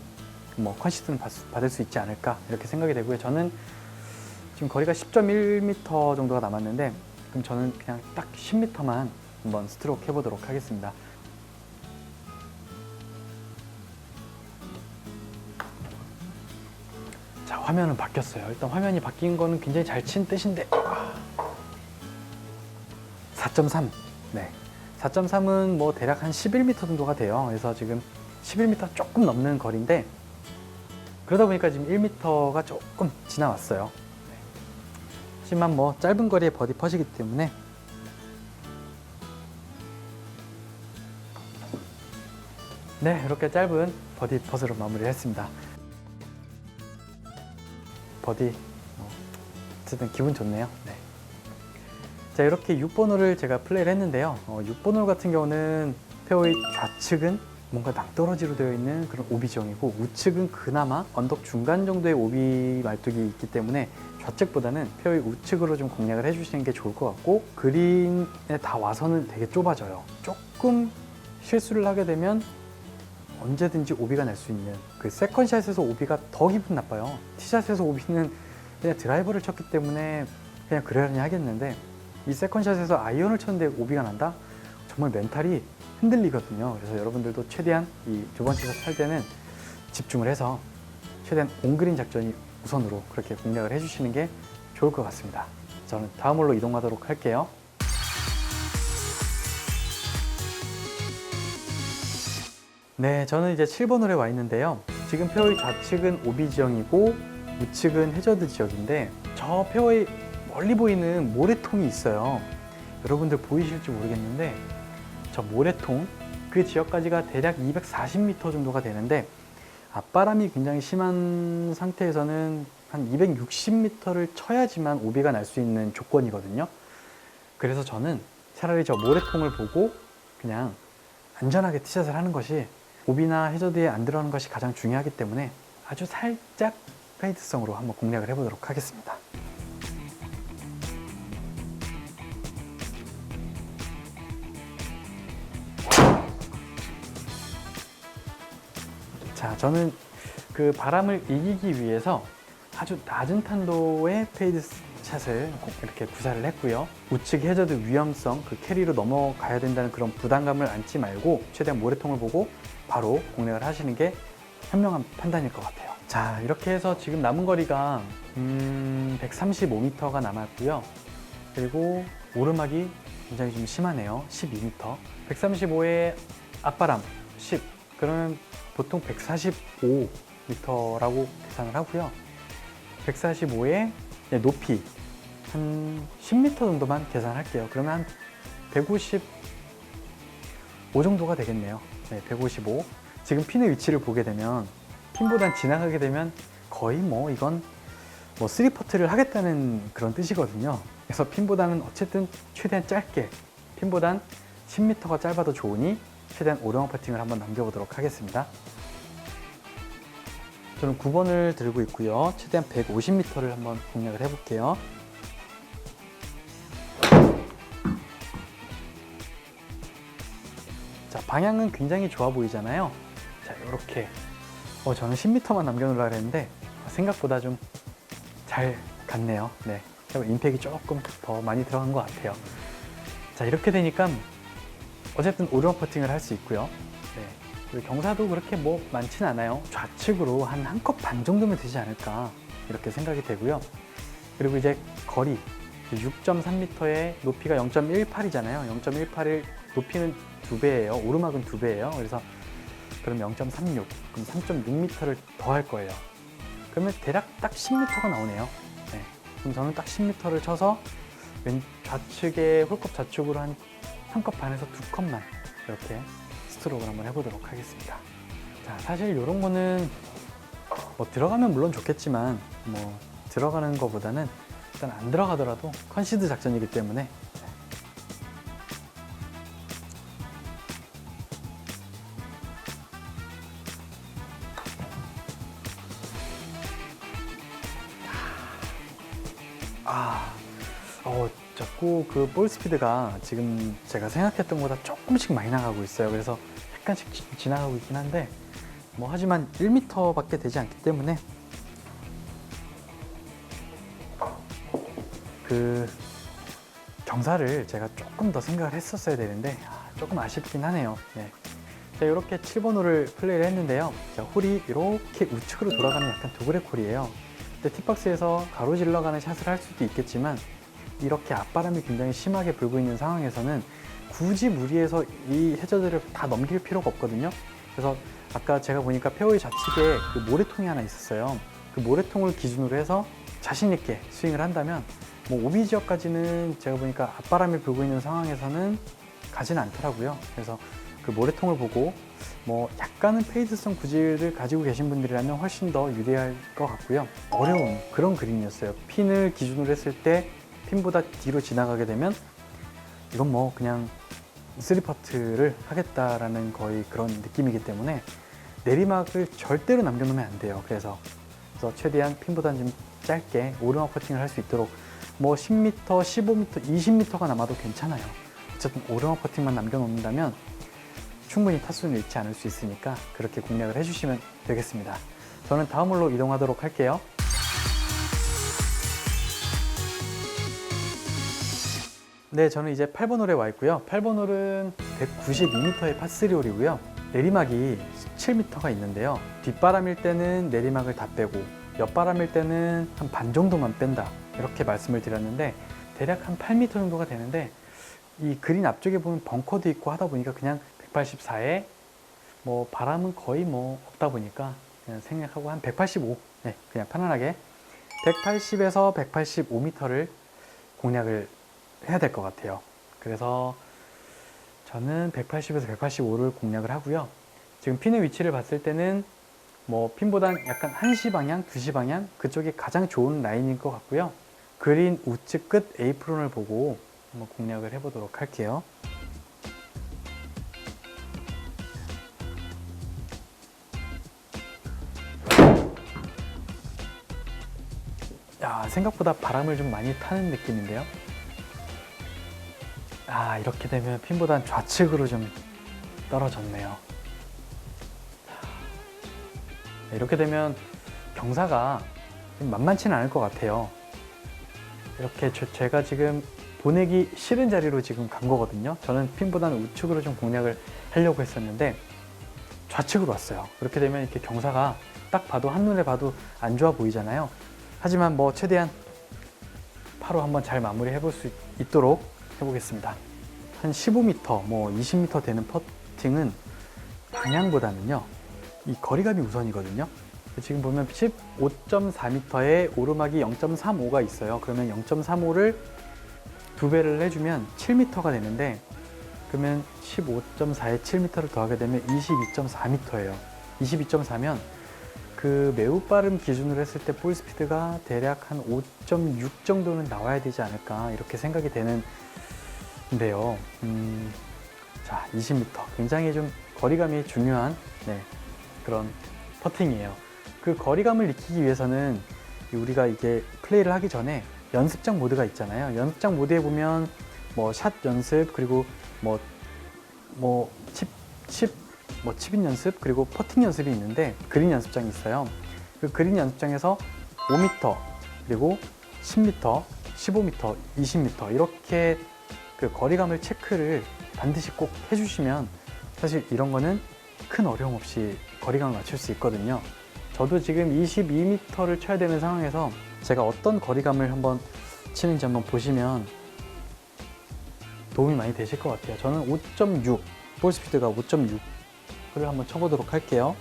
뭐 컨시스는 받을 수 있지 않을까 이렇게 생각이 되고요. 저는 지금 거리가 10.1m 정도가 남았는데 그럼 저는 그냥 딱 10m만 한번 스트로크 해보도록 하겠습니다. 자, 화면은 바뀌었어요. 일단 화면이 바뀐 거는 굉장히 잘 친 뜻인데 4.3. 네, 4.3은 뭐 대략 한 11m 정도가 돼요. 그래서 지금 11m 조금 넘는 거리인데 그러다 보니까 지금 1m가 조금 지나왔어요. 하지만 뭐 짧은 거리에 버디 퍼시기 때문에 네, 이렇게 짧은 버디 퍼스로 마무리를 했습니다. 버디 어쨌든 기분 좋네요. 네. 자, 이렇게 6번 홀을 제가 플레이를 했는데요. 6번 홀 같은 경우는 페어웨이 좌측은 뭔가 낭떠러지로 되어 있는 그런 오비 지형이고 우측은 그나마 언덕 중간 정도의 오비 말뚝이 있기 때문에 좌측보다는 페어웨이 우측으로 좀 공략을 해주시는 게 좋을 것 같고 그린에 다 와서는 되게 좁아져요. 조금 실수를 하게 되면 언제든지 오비가 날 수 있는 그 세컨샷에서 오비가 더 기분 나빠요. 티샷에서 오비는 그냥 드라이버를 쳤기 때문에 그냥 그러려니 하겠는데 이 세컨샷에서 아이언을 쳤는데 오비가 난다? 정말 멘탈이 흔들리거든요. 그래서 여러분들도 최대한 이 두 번째 샷 할 때는 집중을 해서 최대한 온그린 작전이 우선으로 그렇게 공략을 해주시는 게 좋을 것 같습니다. 저는 다음 홀로 이동하도록 할게요. 네, 저는 이제 7번 홀에 와 있는데요. 지금 페어웨이 좌측은 오비 지형이고 우측은 해저드 지역인데 저 페어웨이 멀리 보이는 모래통이 있어요. 여러분들 보이실지 모르겠는데 저 모래통 그 지역까지가 대략 240m 정도가 되는데 앞바람이 굉장히 심한 상태에서는 한 260m를 쳐야지만 오비가 날 수 있는 조건이거든요. 그래서 저는 차라리 저 모래통을 보고 그냥 안전하게 티샷을 하는 것이 오비나 해저드에 안 들어가는 것이 가장 중요하기 때문에 아주 살짝 페이드성으로 한번 공략을 해보도록 하겠습니다. 자, 저는 그 바람을 이기기 위해서 아주 낮은 탄도의 페이드 샷을 이렇게 구사를 했고요. 우측 해저드 위험성, 그 캐리로 넘어가야 된다는 그런 부담감을 안지 말고 최대한 모래통을 보고 바로 공략을 하시는 게 현명한 판단일 것 같아요. 자, 이렇게 해서 지금 남은 거리가 135m가 남았고요. 그리고 오르막이 굉장히 좀 심하네요. 12m. 135에 앞바람 10. 그러면 보통 145m라고 계산을 하고요. 145에 높이 한 10m 정도만 계산할게요. 그러면 한 155 정도가 되겠네요. 네, 155. 지금 핀의 위치를 보게 되면 핀보단 지나가게 되면 거의 뭐 이건 뭐 3퍼트를 하겠다는 그런 뜻이거든요. 그래서 핀보다는 어쨌든 최대한 짧게, 핀보단 10m가 짧아도 좋으니 최대한 오르막 퍼팅을 한번 남겨보도록 하겠습니다. 저는 9번을 들고 있고요. 최대한 150m를 한번 공략을 해볼게요. 자, 방향은 굉장히 좋아 보이잖아요. 자, 이렇게 저는 10m만 남겨놓으려고 했는데 생각보다 좀 잘 갔네요. 네, 임팩이 조금 더 많이 들어간 것 같아요. 자, 이렇게 되니까 어쨌든 오르막 퍼팅을 할 수 있고요. 네, 그리고 경사도 그렇게 뭐 많진 않아요. 좌측으로 한 컵 반 정도면 되지 않을까 이렇게 생각이 되고요. 그리고 이제 거리 6.3m에 높이가 0.18이잖아요. 0.18을 높이는 2배예요. 오르막은 2배예요. 그래서 그럼 0.36, 그럼 3.6m를 더 할 거예요. 그러면 대략 딱 10m가 나오네요. 네, 그럼 저는 딱 10m를 쳐서 좌측에 홀컵 좌측으로 한 컵 반에서 2컵만 이렇게 스트로크를 한번 해보도록 하겠습니다. 자, 사실 이런 거는 뭐 들어가면 물론 좋겠지만 뭐 들어가는 것보다는 일단 안 들어가더라도 컨시드 작전이기 때문에 자꾸 그 볼 스피드가 지금 제가 생각했던 것보다 조금씩 많이 나가고 있어요. 그래서 약간씩 지나가고 있긴 한데 뭐 하지만 1m 밖에 되지 않기 때문에 그 경사를 제가 조금 더 생각을 했었어야 되는데 조금 아쉽긴 하네요. 네. 자, 이렇게 7번 홀을 플레이를 했는데요. 자, 홀이 이렇게 우측으로 돌아가는 약간 도그렉 홀이에요. 근데 티박스에서 가로질러 가는 샷을 할 수도 있겠지만 이렇게 앞바람이 굉장히 심하게 불고 있는 상황에서는 굳이 무리해서 이 해저들을 다 넘길 필요가 없거든요. 그래서 아까 제가 보니까 페어웨이 좌측에 그 모래통이 하나 있었어요. 그 모래통을 기준으로 해서 자신 있게 스윙을 한다면 뭐 오비 지역까지는 제가 보니까 앞바람이 불고 있는 상황에서는 가지는 않더라고요. 그래서 그 모래통을 보고 뭐 약간은 페이드성 구질을 가지고 계신 분들이라면 훨씬 더 유리할 것 같고요. 어려운 그런 그림이었어요. 핀을 기준으로 했을 때 핀보다 뒤로 지나가게 되면 이건 뭐 그냥 3퍼트를 하겠다라는 거의 그런 느낌이기 때문에 내리막을 절대로 남겨놓으면 안 돼요. 그래서 최대한 핀보다는 좀 짧게 오르막 퍼팅을 할 수 있도록 뭐 10m, 15m, 20m가 남아도 괜찮아요. 어쨌든 오르막 퍼팅만 남겨놓는다면 충분히 타수는 잃지 않을 수 있으니까 그렇게 공략을 해주시면 되겠습니다. 저는 다음 홀로 이동하도록 할게요. 네, 저는 이제 8번 홀에 와 있고요. 8번 홀은 192m의 파3 홀이고요. 내리막이 17m가 있는데요. 뒷바람일 때는 내리막을 다 빼고 옆바람일 때는 한 반 정도만 뺀다 이렇게 말씀을 드렸는데 대략 한 8m 정도가 되는데 이 그린 앞쪽에 보면 벙커도 있고 하다 보니까 그냥 184에 뭐 바람은 거의 뭐 없다 보니까 그냥 생각하고 한 185, 네, 그냥 편안하게 180에서 185m를 공략을 해야 될 것 같아요. 그래서 저는 180에서 185를 공략을 하고요. 지금 핀의 위치를 봤을 때는 뭐 핀보단 약간 1시 방향, 2시 방향 그쪽이 가장 좋은 라인일 것 같고요. 그린 우측 끝 에이프론을 보고 한번 공략을 해보도록 할게요. 야, 생각보다 바람을 좀 많이 타는 느낌인데요. 이렇게 되면 핀보단 좌측으로 좀 떨어졌네요. 이렇게 되면 경사가 만만치는 않을 것 같아요. 이렇게 제가 지금 보내기 싫은 자리로 지금 간 거거든요. 저는 핀보다는 우측으로 좀 공략을 하려고 했었는데 좌측으로 왔어요. 그렇게 되면 이렇게 경사가 딱 봐도 한눈에 봐도 안 좋아 보이잖아요. 하지만 뭐 최대한 파로 한번 잘 마무리 해볼 수 있도록 해보겠습니다. 한 15m, 뭐 20m 되는 퍼팅은 방향보다는요, 이 거리감이 우선이거든요. 지금 보면 15.4m에 오르막이 0.35가 있어요. 그러면 0.35를 2배를 해주면 7m가 되는데, 그러면 15.4에 7m를 더하게 되면 22.4m예요. 22.4면 그 매우 빠른 기준으로 했을 때 볼 스피드가 대략 한 5.6 정도는 나와야 되지 않을까 이렇게 생각이 되는데요. 자, 20m 굉장히 좀 거리감이 중요한 그런 퍼팅이에요. 그 거리감을 익히기 위해서는 우리가 이게 플레이를 하기 전에 연습장 모드가 있잖아요. 연습장 모드에 보면 뭐 샷 연습 그리고 칩인 연습 그리고 퍼팅 연습이 있는데 그린 연습장이 있어요. 그 그린 연습장에서 5m 그리고 10m, 15m, 20m 이렇게 그 거리감을 체크를 반드시 꼭 해주시면 사실 이런 거는 큰 어려움 없이 거리감을 맞출 수 있거든요. 저도 지금 22m를 쳐야 되는 상황에서 제가 어떤 거리감을 한번 치는지 한번 보시면 도움이 많이 되실 것 같아요. 저는 5.6, 볼 스피드가 5.6을 한번 쳐보도록 할게요.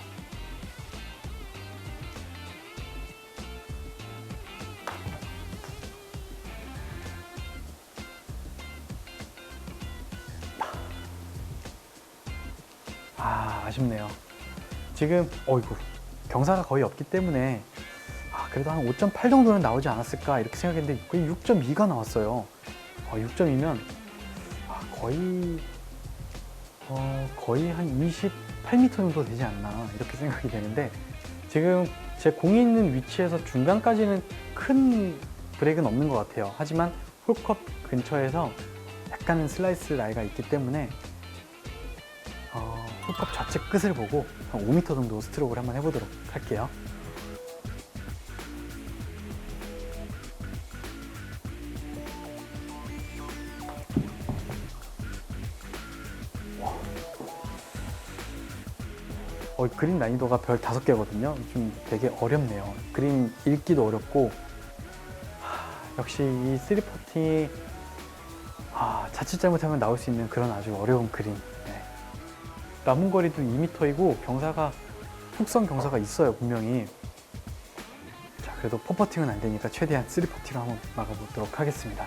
아쉽네요. 지금 경사가 거의 없기 때문에 그래도 한 5.8 정도는 나오지 않았을까 이렇게 생각했는데 거의 6.2가 나왔어요. 6.2면 거의 한 28m 정도 되지 않나 이렇게 생각이 되는데, 지금 제 공이 있는 위치에서 중간까지는 큰 브레이크는 없는 것 같아요. 하지만 홀컵 근처에서 약간은 슬라이스 라이가 있기 때문에 홀컵 좌측 끝을 보고 한 5m 정도 스트로크를 한번 해보도록 할게요. 그린 난이도가 별 5개거든요. 좀 되게 어렵네요. 그린 읽기도 어렵고, 역시 이 3퍼팅이 자칫 잘못하면 나올 수 있는 그런 아주 어려운 그린. 네. 남은 거리도 2m이고 경사가 훅선 경사가 있어요, 분명히. 자, 그래도 4퍼팅은 안 되니까 최대한 3퍼팅을 한번 막아보도록 하겠습니다.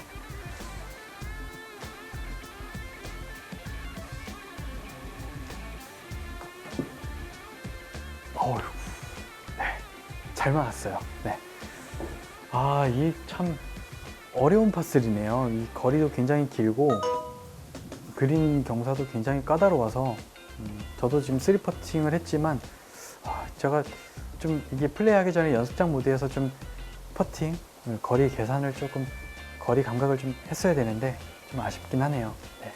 네, 잘 맞았어요. 네. 이 참 어려운 파3네요. 이 거리도 굉장히 길고 그린 경사도 굉장히 까다로워서 저도 지금 3퍼팅을 했지만 제가 좀 이게 플레이하기 전에 연습장 모드에서 좀 퍼팅 거리 계산을 조금 거리 감각을 좀 했어야 되는데 좀 아쉽긴 하네요. 네.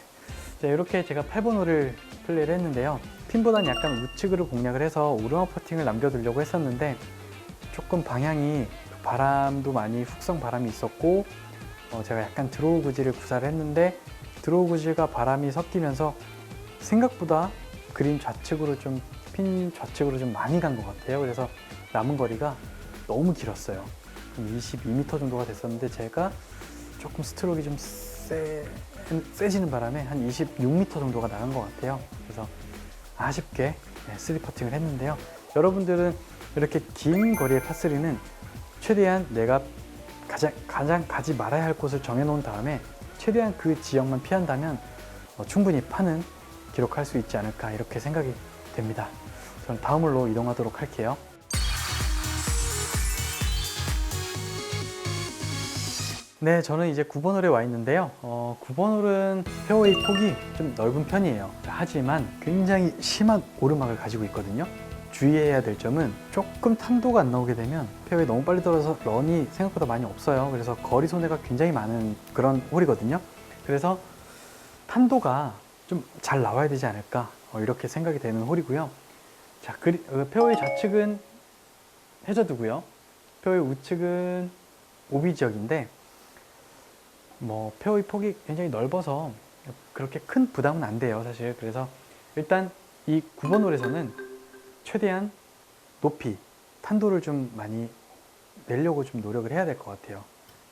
자, 이렇게 제가 8번 홀을 플레이를 했는데요. 핀보다는 약간 우측으로 공략을 해서 오르막 퍼팅을 남겨두려고 했었는데 조금 방향이 바람도 많이 훅성 바람이 있었고 제가 약간 드로우 구질을 구사를 했는데 드로우 구질과 바람이 섞이면서 생각보다 그린 좌측으로 좀 핀 좌측으로 좀 많이 간 것 같아요. 그래서 남은 거리가 너무 길었어요. 22m 정도가 됐었는데 제가 조금 스트로크가 좀 세지는 바람에 한 26m 정도가 나간 것 같아요. 그래서 아쉽게 3퍼팅을 했는데요. 여러분들은 이렇게 긴 거리의 파3는 최대한 내가 가장 가지 말아야 할 곳을 정해놓은 다음에 최대한 그 지역만 피한다면 충분히 파는 기록할 수 있지 않을까 이렇게 생각이 됩니다. 저는 다음 홀로 이동하도록 할게요. 네, 저는 이제 9번 홀에 와 있는데요. 9번 홀은 페어웨이 폭이 좀 넓은 편이에요. 하지만 굉장히 심한 오르막을 가지고 있거든요. 주의해야 될 점은 조금 탄도가 안 나오게 되면 페어웨이 너무 빨리 들어서 런이 생각보다 많이 없어요. 그래서 거리 손해가 굉장히 많은 그런 홀이거든요. 그래서 탄도가 좀 잘 나와야 되지 않을까 이렇게 생각이 되는 홀이고요. 자, 페어웨이 좌측은 해저드고요. 페어웨이 우측은 오비 지역인데 페어웨이 폭이 굉장히 넓어서 그렇게 큰 부담은 안 돼요, 사실. 그래서 일단 이 9번 홀에서는 최대한 높이, 탄도를 좀 많이 내려고 좀 노력을 해야 될 것 같아요.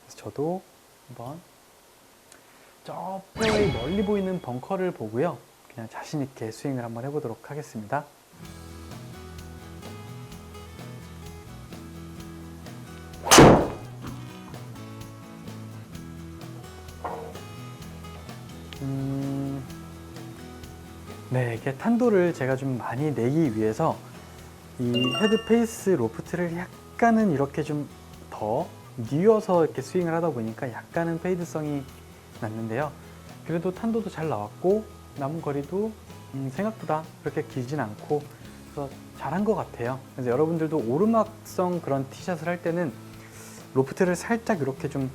그래서 저도 한번 저 페어웨이 멀리 보이는 벙커를 보고요. 그냥 자신 있게 스윙을 한번 해보도록 하겠습니다. 네, 이렇게 탄도를 제가 좀 많이 내기 위해서 이 헤드 페이스 로프트를 약간은 이렇게 좀 더 뉘어서 이렇게 스윙을 하다 보니까 약간은 페이드성이 났는데요. 그래도 탄도도 잘 나왔고 남은 거리도 생각보다 그렇게 길진 않고 그래서 잘한 것 같아요. 그래서 여러분들도 오르막성 그런 티샷을 할 때는 로프트를 살짝 이렇게 좀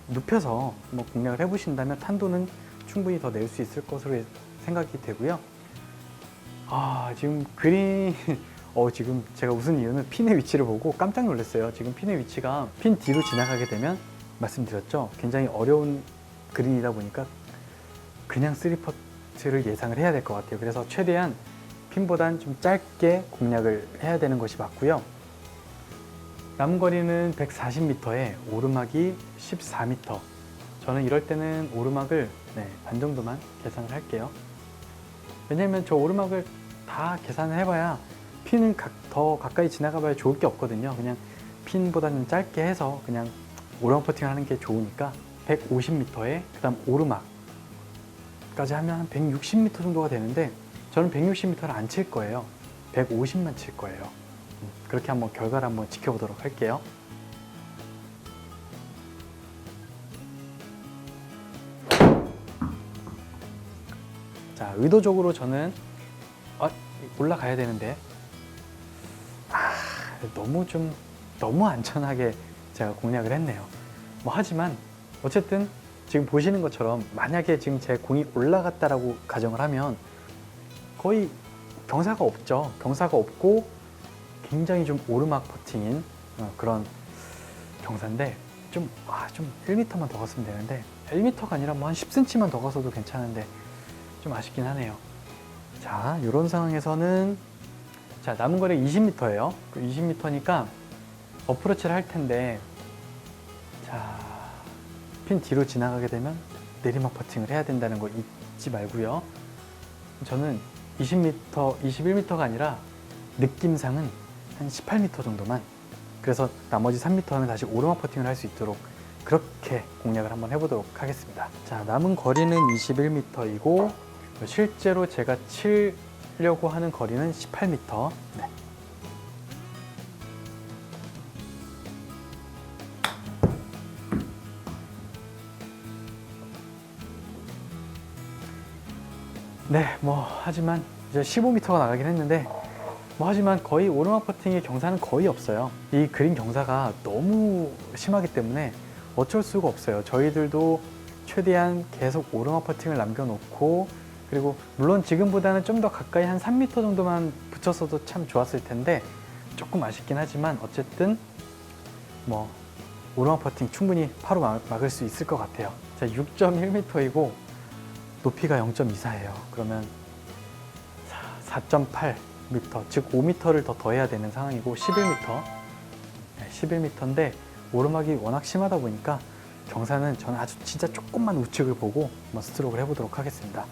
눕혀서 공략을 해보신다면 탄도는 충분히 더 낼 수 있을 것으로 생각이 되고요. 지금 그린 지금 제가 웃은 이유는 핀의 위치를 보고 깜짝 놀랐어요. 지금 핀의 위치가 핀 뒤로 지나가게 되면 말씀드렸죠. 굉장히 어려운 그린이다 보니까 그냥 3퍼트를 예상을 해야 될 것 같아요. 그래서 최대한 핀보단 좀 짧게 공략을 해야 되는 것이 맞고요. 남은 거리는 140m에 오르막이 14m. 저는 이럴 때는 오르막을 반 정도만 계산을 할게요. 왜냐면 저 오르막을 다 계산을 해봐야 핀은 더 가까이 지나가 봐야 좋을 게 없거든요. 그냥 핀보다는 짧게 해서 그냥 오르막 퍼팅을 하는 게 좋으니까 150m에 그 다음 오르막까지 하면 한 160m 정도가 되는데 저는 160m를 안 칠 거예요. 150만 칠 거예요. 그렇게 한번 결과를 한번 지켜보도록 할게요. 의도적으로 저는 올라가야 되는데 너무 안전하게 제가 공략을 했네요. 뭐 하지만 어쨌든 지금 보시는 것처럼 만약에 지금 제 공이 올라갔다라고 가정을 하면 거의 경사가 없죠. 경사가 없고 굉장히 좀 오르막 퍼팅인 그런 경사인데 좀 1m만 더 갔으면 되는데 1m가 아니라 뭐 한 10cm만 더 가서도 괜찮은데 좀 아쉽긴 하네요. 자, 이런 상황에서는 자, 남은 거리 20m예요. 20m니까 어프로치를 할 텐데 자, 핀 뒤로 지나가게 되면 내리막 퍼팅을 해야 된다는 거 잊지 말고요. 저는 20m, 21m가 아니라 느낌상은 한 18m 정도만, 그래서 나머지 3m는 다시 오르막 퍼팅을 할 수 있도록 그렇게 공략을 한번 해보도록 하겠습니다. 자, 남은 거리는 21m이고 실제로 제가 치려고 하는 거리는 18m. 네. 네, 뭐 하지만 이제 15m가 나가긴 했는데 뭐 하지만 거의 오르막 퍼팅의 경사는 거의 없어요. 이 그린 경사가 너무 심하기 때문에 어쩔 수가 없어요. 저희들도 최대한 계속 오르막 퍼팅을 남겨놓고, 그리고 물론 지금보다는 좀 더 가까이 한 3m 정도만 붙였어도 참 좋았을 텐데 조금 아쉽긴 하지만 어쨌든 뭐 오르막 퍼팅 충분히 파로 막을 수 있을 것 같아요. 자, 6.1m이고 높이가 0.24예요. 그러면 4.8m, 즉 5m를 더 더해야 되는 상황이고 11m, 11m인데 오르막이 워낙 심하다 보니까 경사는 저는 아주 진짜 조금만 우측을 보고 한번 스트로크를 해보도록 하겠습니다.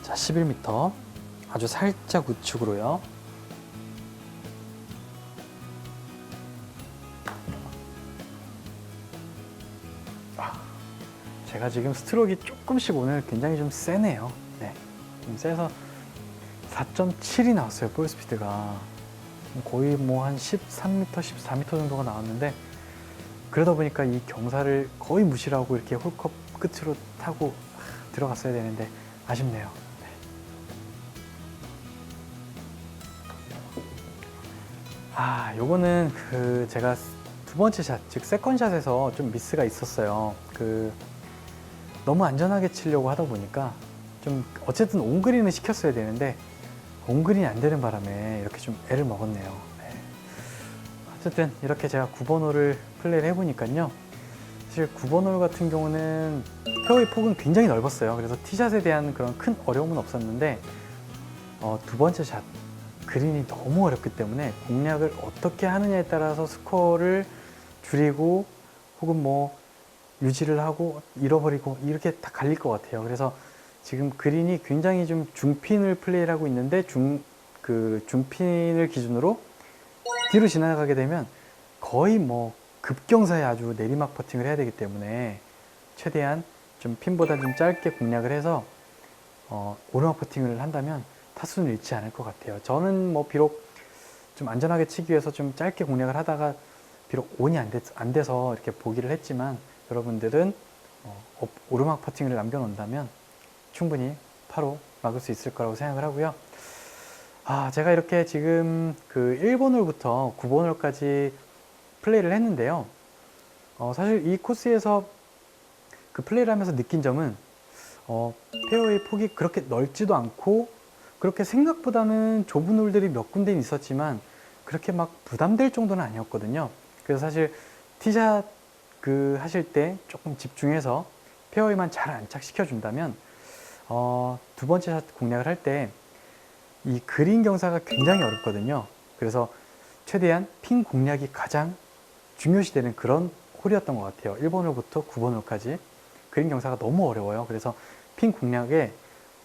자, 11m 아주 살짝 우측으로요. 제가 지금 스트로크가 조금씩 오늘 굉장히 좀 세네요. 네, 좀 세서 4.7이 나왔어요. 볼 스피드가 거의 뭐 한 13m, 14m 정도가 나왔는데, 그러다 보니까 이 경사를 거의 무시를 하고 이렇게 홀컵 끝으로 타고 들어갔어야 되는데 아쉽네요. 네. 요거는 제가 두 번째 샷, 즉 세컨샷에서 좀 미스가 있었어요. 너무 안전하게 치려고 하다 보니까 좀 어쨌든 온그린을 시켰어야 되는데 온그린이 안 되는 바람에 이렇게 좀 애를 먹었네요. 네. 어쨌든 이렇게 제가 9번 홀을 플레이를 해보니까요. 사실 9번 홀 같은 경우는 페어웨이 폭은 굉장히 넓었어요. 그래서 티샷에 대한 그런 큰 어려움은 없었는데 두 번째 샷, 그린이 너무 어렵기 때문에 공략을 어떻게 하느냐에 따라서 스코어를 줄이고 혹은 뭐 유지를 하고 잃어버리고 이렇게 다 갈릴 것 같아요. 그래서 지금 그린이 굉장히 좀 중핀을 플레이를 하고 있는데 중핀을 기준으로 뒤로 지나가게 되면 거의 뭐 급경사에 아주 내리막 퍼팅을 해야 되기 때문에 최대한 좀 핀보다 좀 짧게 공략을 해서 오르막 퍼팅을 한다면 타수는 잃지 않을 것 같아요. 저는 뭐 비록 좀 안전하게 치기 위해서 좀 짧게 공략을 하다가 비록 온이 안 돼서 이렇게 보기를 했지만, 여러분들은 오르막 퍼팅을 남겨놓는다면 충분히 파로 막을 수 있을 거라고 생각을 하고요. 제가 이렇게 지금 1번 홀부터 9번 홀까지 플레이를 했는데요. 사실 이 코스에서 플레이를 하면서 느낀 점은 페어웨이 폭이 그렇게 넓지도 않고 그렇게 생각보다는 좁은 홀들이 몇 군데는 있었지만 그렇게 막 부담될 정도는 아니었거든요. 그래서 사실 티샷 하실 때 조금 집중해서 페어웨이만 잘 안착시켜 준다면 두 번째 샷 공략을 할 때 이 그린 경사가 굉장히 어렵거든요. 그래서 최대한 핀 공략이 가장 중요시되는 그런 홀이었던 것 같아요. 1번 홀부터 9번 홀까지 그린 경사가 너무 어려워요. 그래서 핀 공략에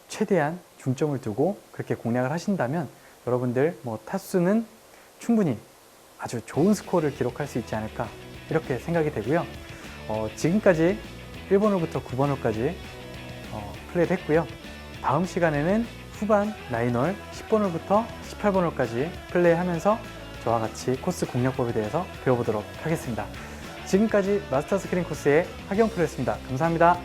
최대한 중점을 두고 그렇게 공략을 하신다면 여러분들 뭐 타수는 충분히 아주 좋은 스코어를 기록할 수 있지 않을까 이렇게 생각이 되고요. 지금까지 1번 홀부터 9번 홀까지 플레이를 했고요. 다음 시간에는 후반 9홀 10번 홀부터 18번 홀까지 플레이하면서 저와 같이 코스 공략법에 대해서 배워보도록 하겠습니다. 지금까지 마스터 스크린 코스의 하경 프로였습니다. 감사합니다.